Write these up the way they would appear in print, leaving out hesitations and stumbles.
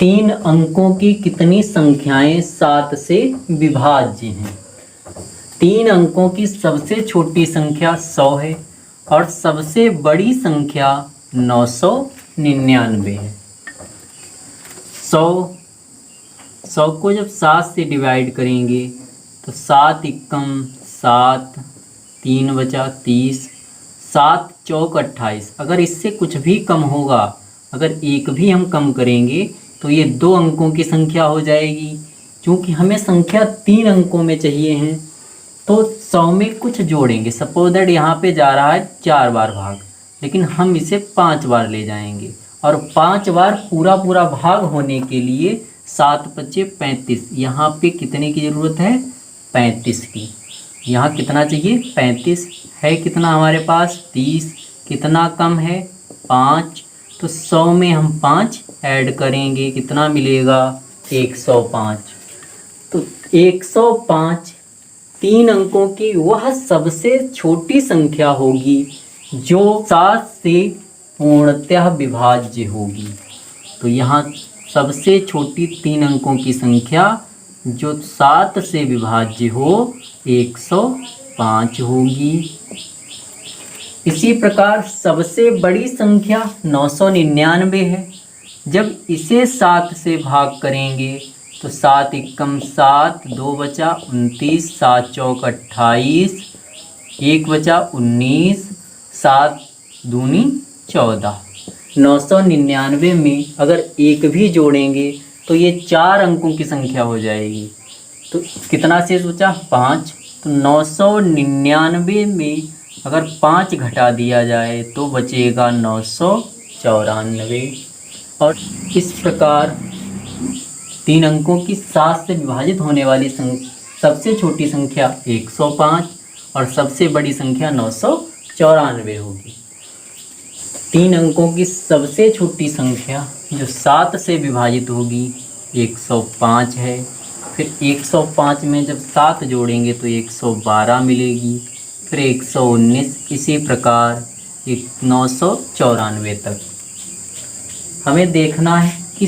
तीन अंकों की कितनी संख्याएं 7 से विभाज्य हैं? तीन अंकों की सबसे छोटी संख्या 100 है और सबसे बड़ी संख्या 999 है। 100 को जब 7 से डिवाइड करेंगे तो 7 एकम 7, 3 बचा 30, 7 चौक 28। अगर इससे कुछ भी कम होगा, अगर एक भी हम कम करेंगे तो ये 2 अंकों की संख्या हो जाएगी। क्योंकि हमें संख्या 3 अंकों में चाहिए हैं तो 100 में कुछ जोड़ेंगे। सपोज दैट यहाँ पे जा रहा है 4 बार भाग, लेकिन हम इसे 5 बार ले जाएंगे और 5 बार पूरा भाग होने के लिए 7 पच्चे 35। यहाँ पे कितने की ज़रूरत है? 35 की। यहाँ कितना चाहिए? 35 है। कितना हमारे पास? 30। कितना कम है? 5। तो 100 में हम 5 ऐड करेंगे, कितना मिलेगा? 105। तो 105 3 अंकों की वह सबसे छोटी संख्या होगी जो 7 से पूर्णतः विभाज्य होगी। तो यहाँ सबसे छोटी 3 अंकों की संख्या जो 7 से विभाज्य हो 105 होगी। इसी प्रकार सबसे बड़ी संख्या 999 है। जब इसे 7 से भाग करेंगे तो 7 एकम 7, 2 बचा 29, 7 चौक 28, 1 बचा 19, 7 दूनी 14। 999 में अगर एक भी जोड़ेंगे तो ये 4 अंकों की संख्या हो जाएगी। तो कितना शेष बचा? 5। तो 999 में अगर 5 घटा दिया जाए तो बचेगा 994। और इस प्रकार 3 अंकों की 7 से विभाजित होने वाली सबसे छोटी संख्या 105 और सबसे बड़ी संख्या 994 होगी। 3 अंकों की सबसे छोटी संख्या जो 7 से विभाजित होगी 105 है। फिर 105 में जब 7 जोड़ेंगे तो 112 मिलेगी, फिर 119, इसी प्रकार 994 तक। हमें देखना है कि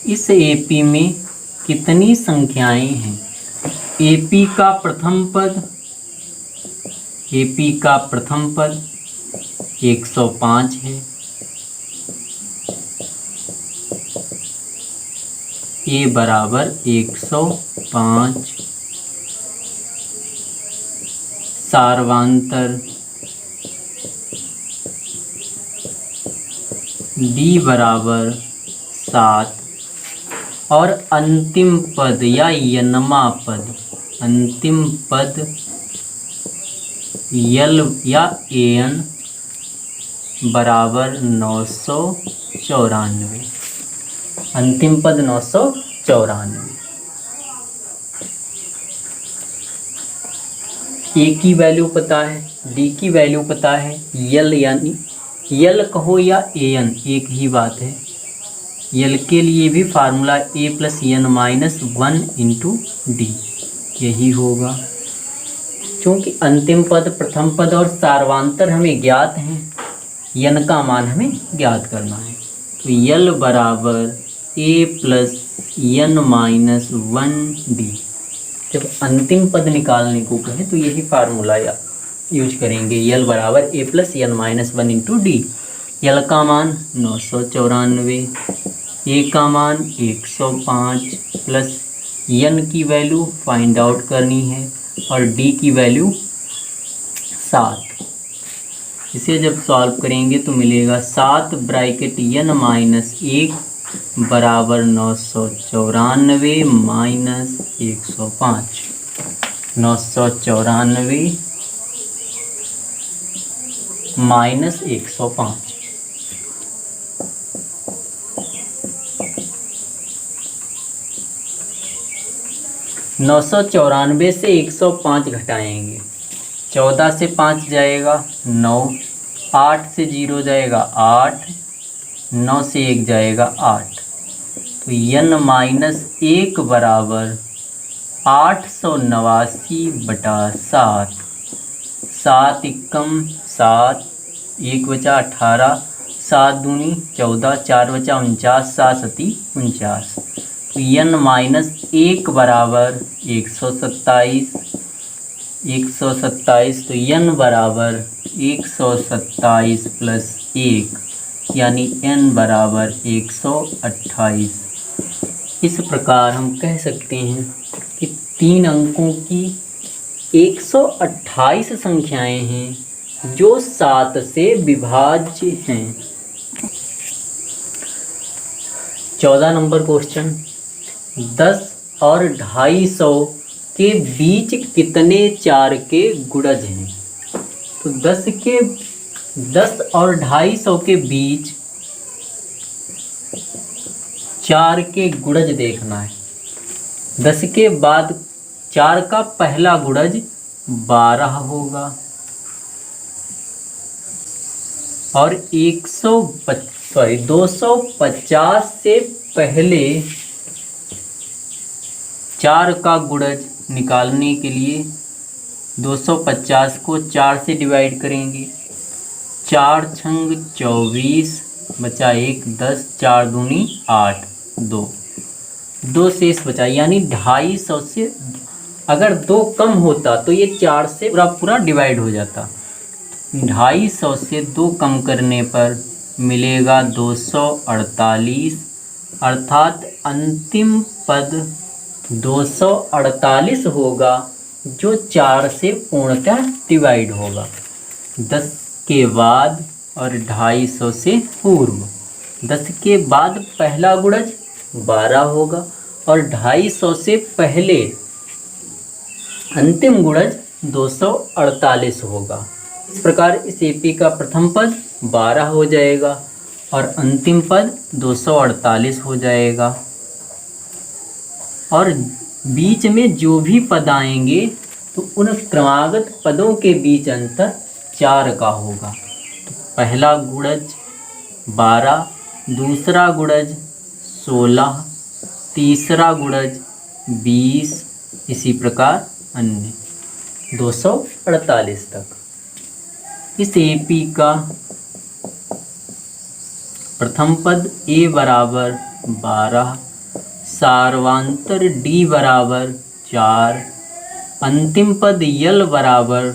इस एपी में कितनी संख्याएं हैं। एपी का प्रथम पद 105 है। ए बराबर 105। सार्वांतर डी बराबर 7 और अंतिम पद या यनमा पद, अंतिम पद यल या एन बराबर 994। अंतिम पद 994। ए की वैल्यू पता है, डी की वैल्यू पता है, यल यानी यल कहो या एन एक ही बात है। यल के लिए भी formula a plus n minus 1 into d यही होगा। क्योंकि अंतिम पद, प्रथम पद और सार्वांतर हमें ज्ञात हैं, यन का मान हमें ज्ञात करना है। तो यल बराबर a plus n minus 1 D. जब अंतिम पद निकालने को कहें तो यही फार्मूला यूज करेंगे। यल बराबर a plus n minus 1 into d. L का मान 994, ए का मान 105 प्लस एन की वैल्यू फाइंड आउट करनी है और डी की वैल्यू 7। इसे जब सॉल्व करेंगे तो मिलेगा 7 ब्रैकेट एन माइनस 1 बराबर 994 माइनस 105। 994 माइनस 105। नौ सौ 94 से 105 घटाएंगे, 14 से 5 जाएगा 9, 8 से 0 जाएगा 8, 9 से 1 जाएगा 8। तो n माइनस 1 बराबर 889/7। 7 एकम 7, 1 बचा 18, 7 दूनी 14, 4 बचा 49, 7 सती 49। तो n माइनस 1 बराबर 127, 127। तो n बराबर 127 प्लस 1 यानी n बराबर 128। इस प्रकार हम कह सकते हैं कि 3 अंकों की 128 संख्याएं हैं जो 7 से विभाज्य हैं। 14 नंबर क्वेश्चन, 10 और 250 के बीच कितने 4 के गुणज हैं? तो 10 और 250 के बीच 4 के गुणज देखना है। 10 के बाद 4 का पहला गुणज 12 होगा और 250 से पहले 4 का गुणज निकालने के लिए 250 को 4 से डिवाइड करेंगे। 4 छंग 24 बचा 1, 10, 4 दूनी 8, 2 शेष बचा, यानी 250 से अगर 2 कम होता तो ये 4 से पूरा डिवाइड हो जाता। 250 से 2 कम करने पर मिलेगा 248, अर्थात अंतिम पद 248 होगा जो 4 से पूर्णतः डिवाइड होगा। 10 के बाद और 250 से पूर्व। 10 के बाद पहला गुणज 12 होगा और 250 से पहले अंतिम गुणज 248 होगा। इस प्रकार इस एपी का प्रथम पद 12 हो जाएगा और अंतिम पद 248 हो जाएगा और बीच में जो भी पद आएंगे तो उन क्रमागत पदों के बीच अंतर 4 का होगा। तो पहला गुणज 12, दूसरा गुणज 16, तीसरा गुणज 20, इसी प्रकार अन्य 248 तक। इस एपी का प्रथम पद a बराबर 12, सार्वांतर d बराबर 4, अंतिम पद यल बराबर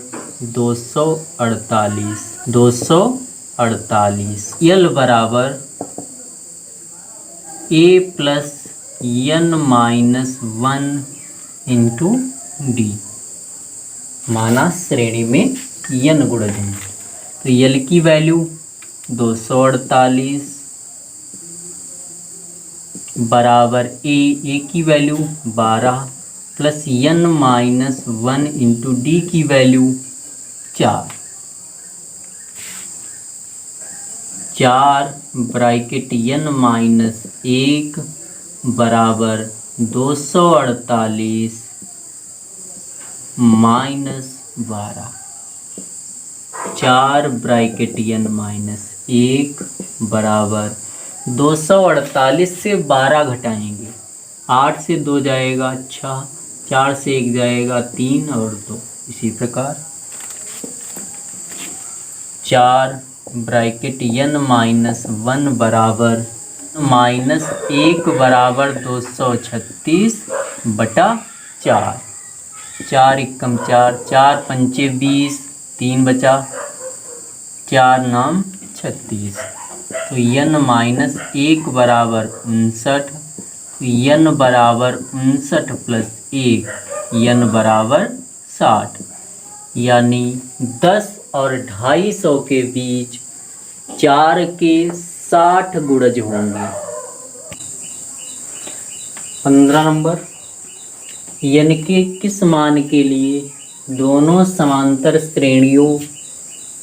248 यल बराबर a plus n minus 1 into D. माना श्रेणी में n गुणज हैं तो यल की वैल्यू 248 बराबर ए की value 12 plus n minus 1 into D की वैल्यू 4 ब्रैकेट n माइनस 1 बराबर 248 माइनस 12। 4 ब्रैकेट n माइनस 1 बराबर 248 से 12 घटाएंगे, 8 से 2 जाएगा 6, 4 से 1 जाएगा 3 और 2, इसी प्रकार 4 ब्रैकेट n माइनस 1 बराबर माइनस 1 बराबर 236 बटा 4, 4 एकम 4, 4 पंचे 20, 3 बचा, 4 नाम 36। तो n माइनस 1 बराबर 59, तो n बराबर 59 प्लस 1 n बराबर 60, यानी 10 और 250 के बीच 4 के 60 गुणज होंगे। 15 नंबर, n के किस मान के लिए दोनों समांतर श्रेणियों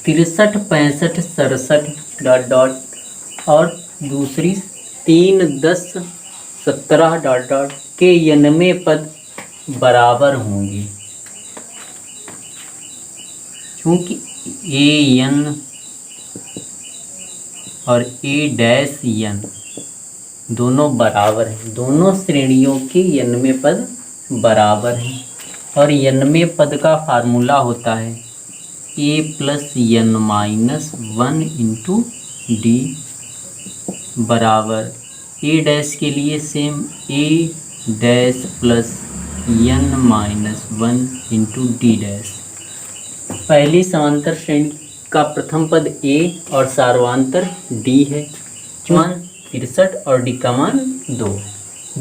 63, 65, 67 डॉट डॉट और दूसरी 3, 10, 17 डॉट डॉट के n पद बराबर होंगे। क्योंकि a n और a डैश n दोनों बराबर हैं, दोनों श्रेणियों के n पद बराबर हैं और n पद का फार्मूला होता है a plus n minus 1 into d बराबर ए डैश के लिए same a dash plus n minus 1 into d dash. पहली समांतर श्रेणी का प्रथम पद a और सार्वधातर d है, मान 63 और d का मान 2।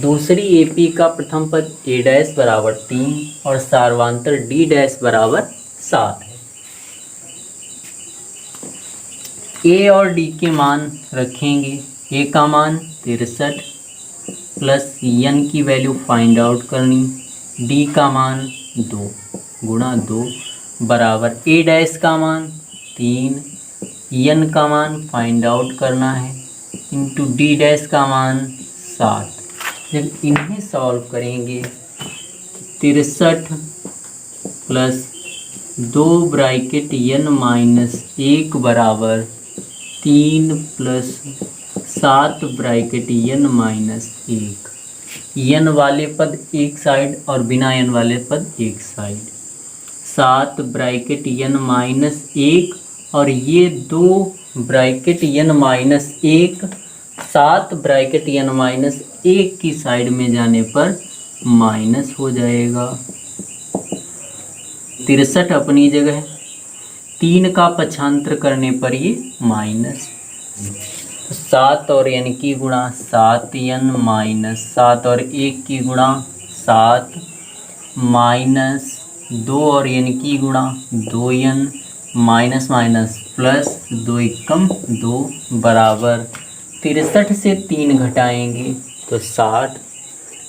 दूसरी AP का प्रथम पद a डैश बराबर 3 और सार्वधातर d डैश बराबर 7 है। a और d के मान रखेंगे, a का मान 63 प्लस n की वैल्यू फाइंड आउट करनी, d का मान 2 गुणा 2 बराबर a डैश का मान 3, n का मान फाइंड आउट करना है इंटू d डैश का मान 7। जब इन्हें सॉल्व करेंगे 63 प्लस 2 ब्रैकेट n माइनस 1 बराबर 3 plus 7 bracket n minus 1। n वाले पद एक साइड और बिना n वाले पद एक साइड। 7 ब्रैकेट n माइनस 1 और ये 2 bracket n minus 1 7 bracket n minus 1 की साइड में जाने पर माइनस हो जाएगा। 63 अपनी जगह, 3 का पक्षांतर करने पर ये माइनस। 7 और n की गुणा 7n माइनस 7 और 1 की गुणा 7 माइनस 2 और n की गुणा 2n माइनस माइनस प्लस 2 एकम 2 बराबर 63 से 3 घटाएंगे तो 60।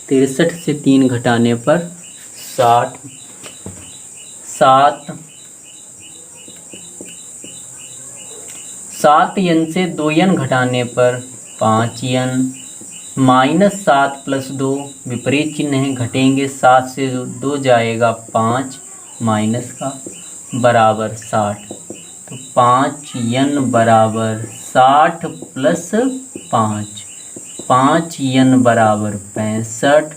63 से 3 घटाने पर 60। 7n से 2n घटाने पर 5n माइनस 7 प्लस 2 विपरीत चिन्ह है, घटेंगे 7 से 2 जाएगा 5 माइनस का बराबर 60। तो 5n बराबर 60 प्लस 5, 5n बराबर 65।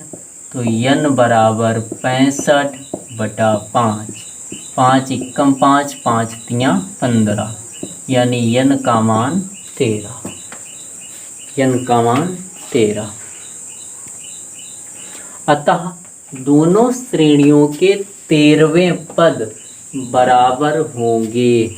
तो n बराबर 65/5, 5 एकम 5, 5 तियाँ 15, यानी n का मान 13। n का मान 13। अतः दोनों श्रेणियों के 13वें पद बराबर होंगे।